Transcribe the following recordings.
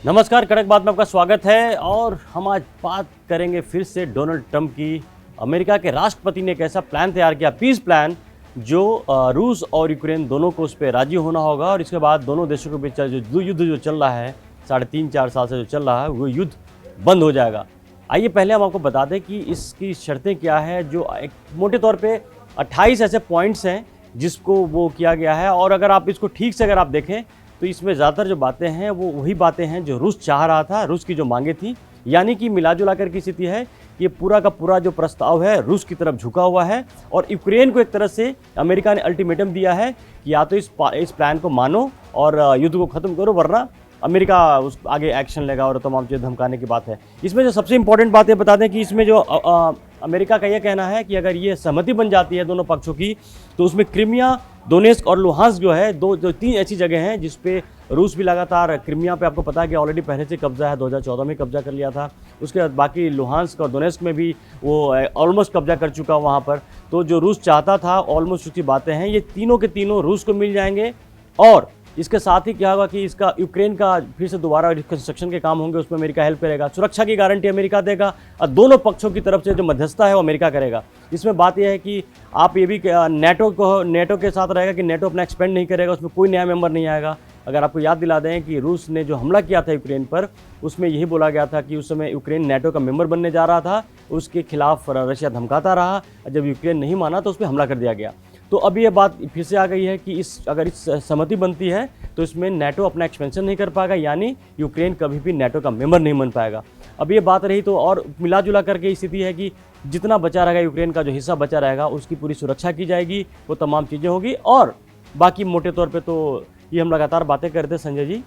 नमस्कार, कड़क बात में आपका स्वागत है। और हम आज बात करेंगे फिर से डोनाल्ड ट्रंप की। अमेरिका के राष्ट्रपति ने एक ऐसा प्लान तैयार किया, पीस प्लान, जो रूस और यूक्रेन दोनों को उस पर राजी होना होगा और इसके बाद दोनों देशों के बीच जो युद्ध जो चल रहा है 3.5-4 साल से जो चल रहा है वो युद्ध बंद हो जाएगा। आइए पहले हम आपको बता दें कि इसकी शर्तें क्या है। जो एक मोटे तौर पे 28 ऐसे पॉइंट्स हैं जिसको वो किया गया है। और अगर आप इसको ठीक से अगर आप देखें तो इसमें ज़्यादातर जो बातें हैं वो वही बातें हैं जो रूस चाह रहा था, रूस की जो मांगे थी। यानी कि मिला जुला कर की स्थिति है, ये पूरा का पूरा जो प्रस्ताव है रूस की तरफ झुका हुआ है। और यूक्रेन को एक तरह से अमेरिका ने अल्टीमेटम दिया है कि या तो इस प्लान को मानो और युद्ध को ख़त्म करो, वरना अमेरिका उस आगे एक्शन लेगा और तमाम चीज़ें धमकाने की बात है। इसमें जो सबसे इंपॉर्टेंट बात है बता दें कि इसमें जो अमेरिका का ये कहना है कि अगर ये सहमति बन जाती है दोनों पक्षों की, तो उसमें क्रीमिया, दोनेस्क और लुहांस्क जो है जो तीन ऐसी जगह हैं जिस पे रूस भी लगातार, क्रीमिया पे आपको पता है कि ऑलरेडी पहले से कब्जा है, 2014 में कब्जा कर लिया था। उसके बाद बाकी लुहांस्क और दोनेस्क में भी वो ऑलमोस्ट कब्जा कर चुका वहाँ पर। तो जो रूस चाहता था ऑलमोस्ट उसकी बातें हैं, ये तीनों के तीनों रूस को मिल जाएंगे। और इसके साथ ही क्या होगा कि इसका यूक्रेन का फिर से दोबारा कंस्ट्रक्शन के काम होंगे, उसमें अमेरिका हेल्प करेगा। सुरक्षा की गारंटी अमेरिका देगा और दोनों पक्षों की तरफ से जो मध्यस्थता है वो अमेरिका करेगा। इसमें बात यह है कि आप ये भी नेटो के साथ रहेगा कि नेटो अपना एक्सपेंड नहीं करेगा, उसमें कोई नया मेंबर नहीं आएगा। अगर आपको याद दिला दें कि रूस ने जो हमला किया था यूक्रेन पर, उसमें यही बोला गया था कि उस समय यूक्रेन नेटो का मेंबर बनने जा रहा था, उसके खिलाफ रशिया धमकाता रहा। जब यूक्रेन नहीं माना तो उस पर हमला कर दिया गया। तो अब ये बात फिर से आ गई है कि अगर इस सहमति बनती है तो इसमें नेटो अपना एक्सपेंशन नहीं कर पाएगा, यानी यूक्रेन कभी भी नेटो का मेंबर नहीं बन पाएगा। अब ये बात रही तो और मिला जुला करके स्थिति है कि जितना बचा रहेगा यूक्रेन का जो हिस्सा बचा रहेगा उसकी पूरी सुरक्षा की जाएगी, वो तमाम चीज़ें होगी। और बाकी मोटे तौर पे तो ये हम लगातार बातें करते संजय जी,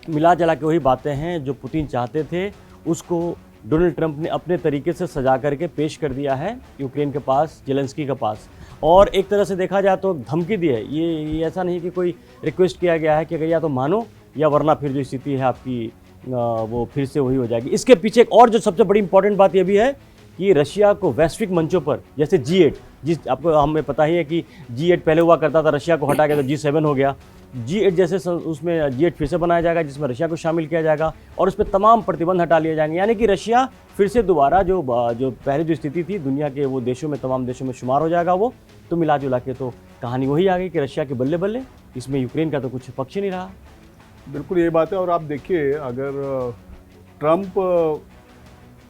मिला जुला के वही बातें हैं जो पुतिन चाहते थे, उसको डोनाल्ड ट्रंप ने अपने तरीके से सजा करके पेश कर दिया है यूक्रेन के पास, जेलेंस्की के पास। और एक तरह से देखा जाए तो धमकी दी है। ये ऐसा नहीं कि कोई रिक्वेस्ट किया गया है कि अगर या तो मानो या वरना फिर जो स्थिति है आपकी वो फिर से वही हो जाएगी। इसके पीछे एक और जो सबसे बड़ी इंपॉर्टेंट बात ये भी है कि रशिया को वैश्विक मंचों पर, जैसे G8, जिस आपको हमें पता ही है कि G8 पहले हुआ करता था, रशिया को हटा के तो G7 हो गया। G8 जैसे उसमें G8 फिर से बनाया जाएगा जिसमें रशिया को शामिल किया जाएगा और उस पर तमाम प्रतिबंध हटा लिए जाएंगे। यानी कि रशिया फिर से दोबारा जो पहले जो स्थिति थी दुनिया के वो देशों में, तमाम देशों में शुमार हो जाएगा वो। तो मिला जुला के तो कहानी वही आ गई कि रशिया के बल्ले बल्ले, इसमें यूक्रेन का तो कुछ पक्ष ही नहीं रहा। बिल्कुल ये बात है। और आप देखिए, अगर ट्रंप,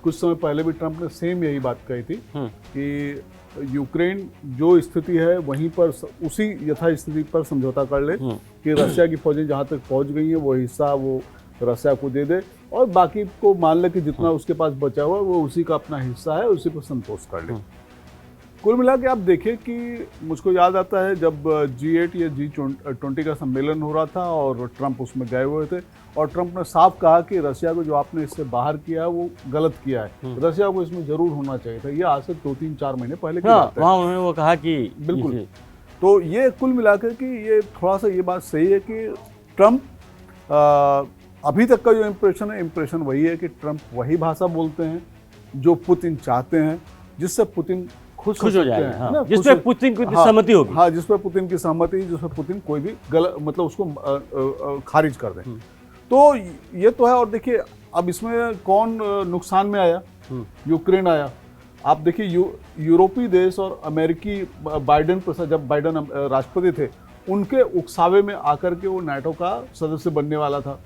कुछ समय पहले भी ट्रंप ने सेम यही बात कही थी कि यूक्रेन जो स्थिति है वहीं पर उसी यथा स्थिति पर समझौता कर ले कि रशिया की फौजें जहां तक पहुंच गई हैं वो हिस्सा वो रशिया को दे दे और बाकी को मान ले कि जितना उसके पास बचा हुआ वो उसी का अपना हिस्सा है, उसी पर संतोष कर ले। कुल मिला के आप देखें कि मुझको याद आता है जब G8 या G20 का सम्मेलन हो रहा था और ट्रंप उसमें गए हुए थे और ट्रंप ने साफ कहा कि रशिया को जो आपने इससे बाहर किया है वो गलत किया है, रशिया को इसमें जरूर होना चाहिए था। ये आज से 2-3-4 महीने पहले की बात है। उन्होंने वो कहा कि बिल्कुल। तो ये कुल मिलाकर कि ये थोड़ा सा ये बात सही है कि ट्रंप अभी तक का जो इम्प्रेशन वही है कि ट्रंप वही भाषा बोलते हैं जो पुतिन चाहते हैं, जिससे पुतिन खुश हो जाए, हाँ, जिस पे पुतिन की सहमति होगी। हाँ, जिस पे पुतिन की सहमति, जिस पे पुतिन कोई भी गलत मतलब उसको खारिज कर दें। तो ये तो है। और देखिए अब इसमें कौन नुकसान में आया? यूक्रेन आया। आप देखिए यूरोपीय देश और अमेरिकी जब बाइडेन राष्ट्रपति थे, उनके उकसावे में आकर के वो नाटो का सदस्य बनने वाला था।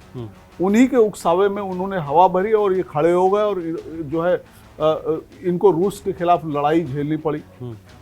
उन्हीं के उकसावे में उन्होंने हवा भरी और ये खड़े हो गए और जो है इनको रूस के खिलाफ लड़ाई झेलनी पड़ी।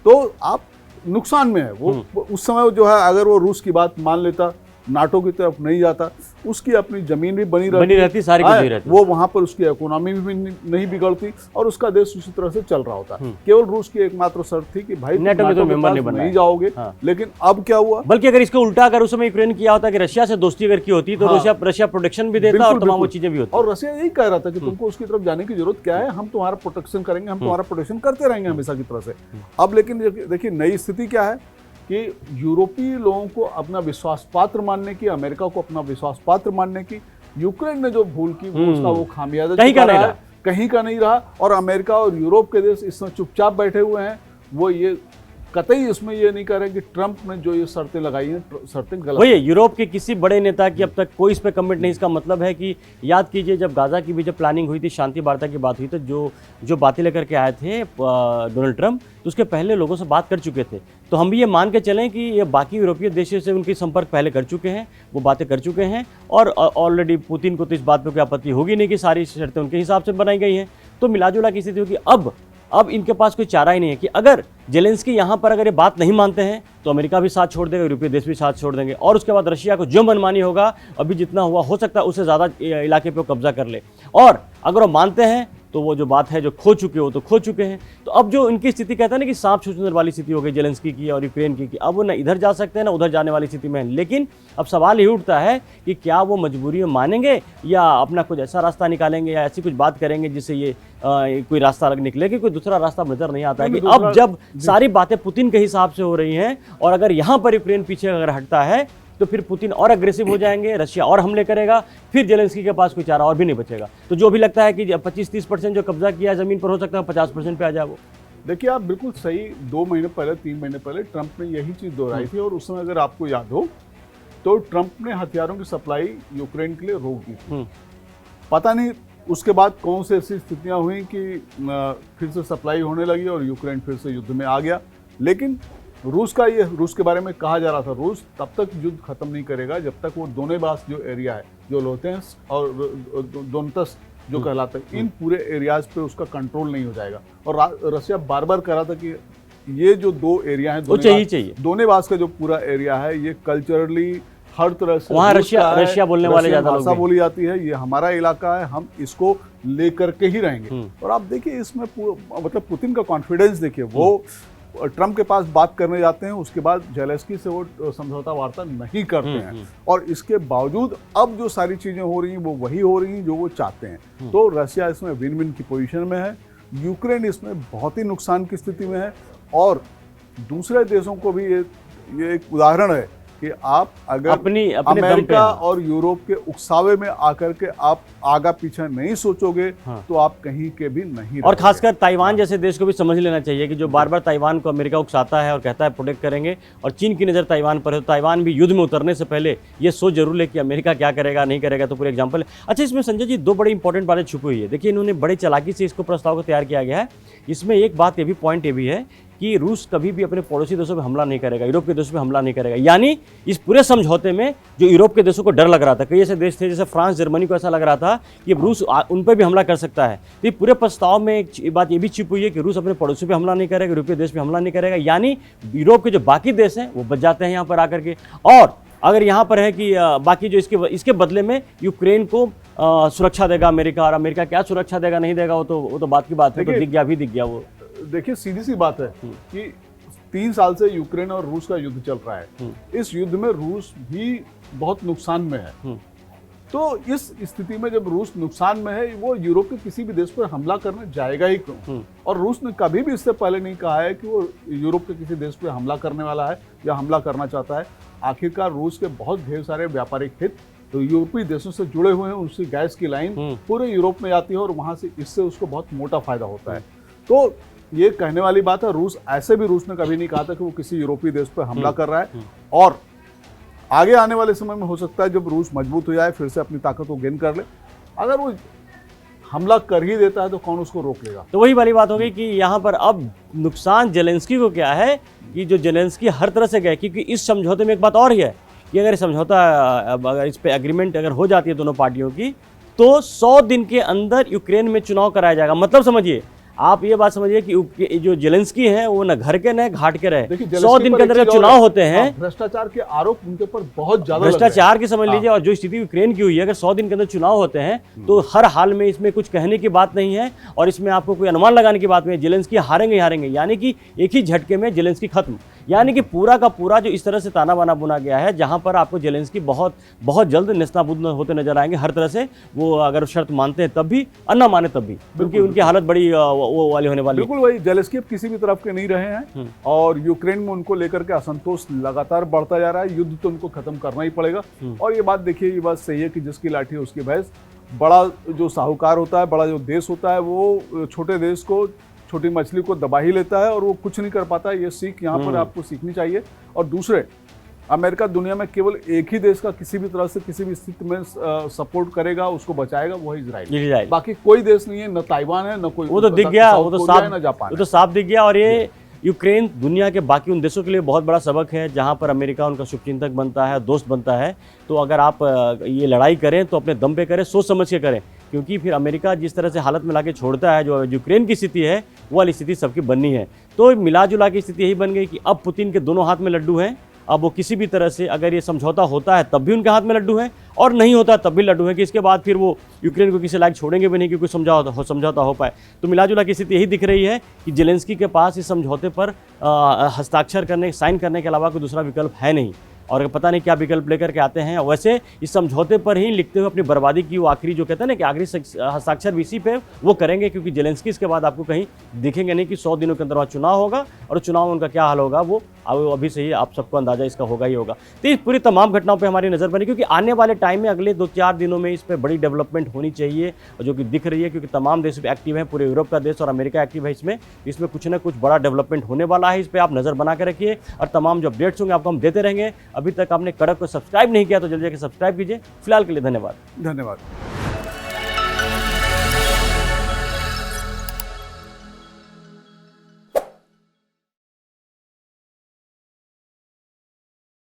तो आप नुकसान में है वो। उस समय जो है अगर वो रूस की बात मान लेता, नाटो की तरफ नहीं जाता, उसकी अपनी जमीन भी बनी रहती, सारी कुछ रहती, वो वहां पर उसकी इकोनॉमी भी नहीं बिगड़ती और उसका देश उसी तरह से चल रहा होता। केवल रूस की एकमात्र शर्त थी कि भाई नेटो के तो मेंबर नहीं जाओगे। लेकिन अब क्या हुआ? बल्कि अगर इसका उल्टा अगर उस समय यूक्रेन किया होता कि रशिया से दोस्ती अगर की होती तो रशिया प्रोटेक्शन भी देता और तमाम वो चीजें भी होती। और रशिया यही कह रहा था कि तुमको उसकी तरफ जाने की जरूरत क्या है, हम तुम्हारा प्रोटेक्शन करेंगे, हम तुम्हारा प्रोटेक्शन करते रहेंगे हमेशा की तरह से। अब लेकिन देखिए नई स्थिति क्या है कि यूरोपीय लोगों को अपना विश्वास पात्र मानने की, अमेरिका को अपना विश्वास पात्र मानने की, यूक्रेन ने जो भूल की वो उसका वो खामियाजा कहीं का नहीं रहा। और अमेरिका और यूरोप के देश इसमें चुपचाप बैठे हुए हैं। वो ये कतई इसमें ये नहीं कह रहे कि ट्रंप ने जो ये शर्तें लगाई हैं शर्तें गलत वही है, यूरोप के किसी बड़े नेता की अब तक कोई इस पे कमेंट नहीं। इसका मतलब है कि याद कीजिए जब गाजा की भी जब प्लानिंग हुई थी, शांति वार्ता की बात हुई, तो जो बातें लेकर के आए थे डोनाल्ड ट्रंप, तो उसके पहले लोगों से बात कर चुके थे। तो हम भी ये मान के चलें कि ये बाकी यूरोपीय देशों से उनकी संपर्क पहले कर चुके हैं, वो बातें कर चुके हैं, और ऑलरेडी पुतिन को तो इस बात पर कोई आपत्ति होगी नहीं कि सारी शर्तें उनके हिसाब से बनाई गई हैं। तो मिलाजुला की स्थिति होगी। अब इनके पास कोई चारा ही नहीं है कि अगर जेलेंस्की यहाँ पर अगर ये बात नहीं मानते हैं तो अमेरिका भी साथ छोड़ देगा, यूरोपीय देश भी साथ छोड़ देंगे, और उसके बाद रशिया को जो मनमानी होगा, अभी जितना हुआ हो सकता है उससे ज़्यादा इलाके पे कब्जा कर ले। और अगर वो मानते हैं तो वो जो बात है जो खो चुके हो तो खो चुके हैं। तो अब जो इनकी स्थिति कहता है ना कि सांप छूछुंदर वाली स्थिति हो गई जेलेंस्की की और यूक्रेन की, अब वो ना इधर जा सकते हैं ना उधर जाने वाली स्थिति में है। लेकिन अब सवाल ये उठता है कि क्या वो मजबूरी में मानेंगे या अपना कुछ ऐसा रास्ता निकालेंगे या ऐसी कुछ बात करेंगे जिससे ये कोई रास्ता अलग निकले, कि कोई दूसरा रास्ता नजर नहीं आता है। कि अब जब सारी बातें पुतिन के हिसाब से हो रही हैं और अगर यहाँ पर यूक्रेन पीछे अगर हटता है तो फिर पुतिन और अग्रेसिव हो जाएंगे, रशिया और हमले करेगा, फिर जेलेंस्की के पास कोई चारा और भी नहीं बचेगा। तो जो भी लगता है कि 25-30% जो कब्जा किया ज़मीन पर, हो सकता है 50% पे आ जाए वो। देखिए आप बिल्कुल सही, 2 महीने पहले 3 महीने पहले ट्रंप ने यही चीज़ दोहराई थी, और उस समय अगर आपको याद हो तो ट्रंप ने हथियारों की सप्लाई यूक्रेन के लिए रोक दी थी। पता नहीं उसके बाद कौन से ऐसी स्थितियाँ हुई कि फिर से सप्लाई होने लगी और यूक्रेन फिर से युद्ध में आ गया। लेकिन रूस के बारे में कहा जा रहा था, रूस तब तक युद्ध खत्म नहीं करेगा जब तक वो दोनेबास जो एरिया है, जो लोतेंस्क और दोनेत्स्क जो कहलाता है, इन पूरे एरियाज पे उसका कंट्रोल नहीं हो जाएगा। और रशिया बार बार कह रहा था कि ये जो 2 एरिया हैं, दोनेबास का जो पूरा एरिया है, ये कल्चरली हर तरह से वहाँ रशिया बोलने वाले ज्यादा लोग भाषा बोली जाती है, ये हमारा इलाका है, हम इसको लेकर के ही रहेंगे। और आप देखिए इसमें मतलब पुतिन का कॉन्फिडेंस देखिए, वो ट्रंप के पास बात करने जाते हैं, उसके बाद जेलेंस्की से वो समझौता वार्ता नहीं करते हैं, और इसके बावजूद अब जो सारी चीजें हो रही हैं वो वही हो रही हैं जो वो चाहते हैं। तो रशिया इसमें विन विन की पोजीशन में है, यूक्रेन इसमें बहुत ही नुकसान की स्थिति में है, और दूसरे देशों को भी ये एक उदाहरण है कि आप अगर अपने अमेरिका और यूरोप के उकसावे में आकर के आप आगा पीछे नहीं सोचोगे, तो आप कहीं के भी नहीं। और खासकर ताइवान जैसे देश को भी समझ लेना चाहिए कि जो बार बार ताइवान को अमेरिका उकसाता है और कहता है प्रोटेक्ट करेंगे, और चीन की नज़र ताइवान पर है, तो ताइवान भी युद्ध में उतरने से पहले ये सोच जरूर ले कि अमेरिका क्या करेगा नहीं करेगा। तो पूरे एग्जाम्पल है। अच्छा, इसमें संजय जी 2 बड़ी इंपॉर्टेंट बातें छुपी हुई है। देखिए, इन्होंने बड़ी चालाकी से इसको प्रस्ताव को तैयार किया गया है। इसमें एक बात ये भी, पॉइंट ये भी है कि रूस कभी भी अपने पड़ोसी देशों पे हमला नहीं करेगा, यूरोप के देशों पे हमला नहीं करेगा। यानी इस पूरे समझौते में जो यूरोप के देशों को डर लग रहा था, कई ऐसे देश थे जैसे फ्रांस, जर्मनी को ऐसा लग रहा था कि रूस उन पर भी हमला कर सकता है, तो ये पूरे प्रस्ताव में एक बात ये भी छिपी हुई है कि रूस अपने पड़ोसी पे हमला नहीं करेगा, यूरोपीय देश पे हमला नहीं करेगा। यानी यूरोप के जो बाकी देश हैं वो बच जाते हैं यहाँ पर आकर के। और अगर यहाँ पर है कि बाकी जो इसके बदले में यूक्रेन को सुरक्षा देगा अमेरिका, और अमेरिका क्या सुरक्षा देगा नहीं देगा वो तो बात की बात है। तो दिख गया वो। देखिए सीधी सी बात है कि 3 साल से यूक्रेन और रूस का युद्ध चल रहा है। इस युद्ध में रूस भी बहुत नुकसान में है। तो इस स्थिति में जब रूस नुकसान में है, वो यूरोप के किसी भी देश पर हमला करने जाएगा ही क्यों? और रूस ने कभी भी इससे पहले नहीं कहा है कि वो यूरोप के किसी देश पर हमला करने वाला है या हमला करना चाहता है। आखिरकार रूस के बहुत ढेर सारे व्यापारिक हित तो यूरोपीय देशों से जुड़े हुए हैं, उसकी गैस की लाइन पूरे यूरोप में जाती है और वहां से इससे उसको बहुत मोटा फायदा होता है। तो ये कहने वाली बात है, रूस ने कभी नहीं कहा था कि वो किसी यूरोपीय देश पर हमला कर रहा है। और आगे आने वाले समय में हो सकता है जब रूस मजबूत हो जाए, फिर से अपनी ताकत को गेन कर ले, अगर वो हमला कर ही देता है तो कौन उसको रोक लेगा। तो वही वाली बात हो गई कि यहाँ पर अब नुकसान जेलेंस्की को क्या है कि जो जेलेंस्की हर तरह से गए, क्योंकि इस समझौते में एक बात और ही है कि अगर समझौता, अगर इस पे एग्रीमेंट अगर हो जाती है दोनों पार्टियों की, तो 100 दिन के अंदर यूक्रेन में चुनाव कराया जाएगा। मतलब समझिए, आप ये बात समझिए कि जो जेलेंस्की है वो न घर के न घाट के रहे। 100 दिन के अंदर जब चुनाव होते हैं, भ्रष्टाचार के आरोप उनके ऊपर बहुत ज्यादा, भ्रष्टाचार की समझ लीजिए, और जो स्थिति यूक्रेन की हुई है, अगर 100 दिन के अंदर चुनाव होते हैं तो हर हाल में इसमें कुछ कहने की बात नहीं है और इसमें आपको कोई अनुमान लगाने की बात नहीं है। जेलेंस्की हारेंगे ही हारेंगे, यानी कि एक ही झटके में जेलेंस्की खत्म। यानी कि पूरा का पूरा जो इस तरह से ताना बाना बुना गया है, जहां पर आपको जेलेंस्की बहुत बहुत जल्द नेस्तनाबूद होते नजर आएंगे हर तरह से। वो अगर शर्त मानते हैं तब भी और ना माने तब भी, क्योंकि उनकी हालत बड़ी वो वाली होने वाली। बिल्कुल वही, जेलेंस्की अब किसी भी तरफ के नहीं रहे हैं और यूक्रेन में उनको लेकर के असंतोष लगातार बढ़ता जा रहा है। युद्ध तो उनको खत्म करना ही पड़ेगा। और ये बात देखिए, ये बात सही है कि जिसकी लाठी उसकी भैंस। बड़ा जो साहूकार होता है, बड़ा जो देश होता है, वो छोटे देश को छोटी मछली को दबा ही लेता है और वो कुछ नहीं कर पाता। ये सीख यहाँ पर आपको सीखनी चाहिए। और दूसरे, अमेरिका दुनिया में केवल एक ही देश का किसी भी तरह से किसी भी स्थिति में सपोर्ट करेगा, उसको बचाएगा, वो है इजराइल। बाकी कोई देश नहीं है, न ताइवान है, न कोई, वो तो दिख गया, वो तो साफ, न जापान, वो तो साफ दिख गया। और ये यूक्रेन दुनिया के बाकी उन देशों के लिए बहुत बड़ा सबक है जहां पर अमेरिका उनका शुभचिंतक बनता है, दोस्त बनता है। तो अगर आप ये लड़ाई करें तो अपने दम पे करें, सोच समझ के करें, क्योंकि फिर अमेरिका जिस तरह से हालत में लाके छोड़ता है, जो यूक्रेन की स्थिति है वो वाली स्थिति सबकी बननी है। तो मिला जुला की स्थिति यही बन गई कि अब पुतिन के दोनों हाथ में लड्डू हैं। अब वो किसी भी तरह से, अगर ये समझौता होता है तब भी उनके हाथ में लड्डू है, और नहीं होता तब भी लड्डू है, कि इसके बाद फिर वो यूक्रेन को किसी लायक छोड़ेंगे भी नहीं कि कोई समझौता हो पाए। तो मिलाजुला की स्थिति यही दिख रही है कि जेलेंस्की के पास इस समझौते पर हस्ताक्षर करने, साइन करने के अलावा कोई दूसरा विकल्प है नहीं, और पता नहीं क्या विकल्प लेकर के आते हैं। वैसे इस समझौते पर ही लिखते हुए अपनी बर्बादी की वो आखिरी, जो कहते हैं ना कि आखिरी हस्ताक्षर भी इसी पे वो करेंगे, क्योंकि जेलेंस्की इसके बाद आपको कहीं दिखेंगे नहीं कि 100 दिनों के अंदर वहाँ चुनाव होगा, और चुनाव में उनका क्या हाल होगा वो अभी से ही आप सबको अंदाजा इसका होगा ही होगा। तो इस पूरी तमाम घटनाओं पे हमारी नज़र बनी, क्योंकि आने वाले टाइम में अगले 2-4 दिनों में इस पर बड़ी डेवलपमेंट होनी चाहिए, और जो कि दिख रही है, क्योंकि तमाम देश एक्टिव हैं, पूरे यूरोप का देश और अमेरिका एक्टिव है इसमें कुछ ना कुछ बड़ा डेवलपमेंट होने वाला है। इस पर आप नज़र बना के रखिए, और तमाम जो अपडेट्स होंगे आपको हम देते रहेंगे। अभी तक आपने कड़क को सब्सक्राइब नहीं किया तो जल्दी जाकर सब्सक्राइब कीजिए। फिलहाल के लिए धन्यवाद।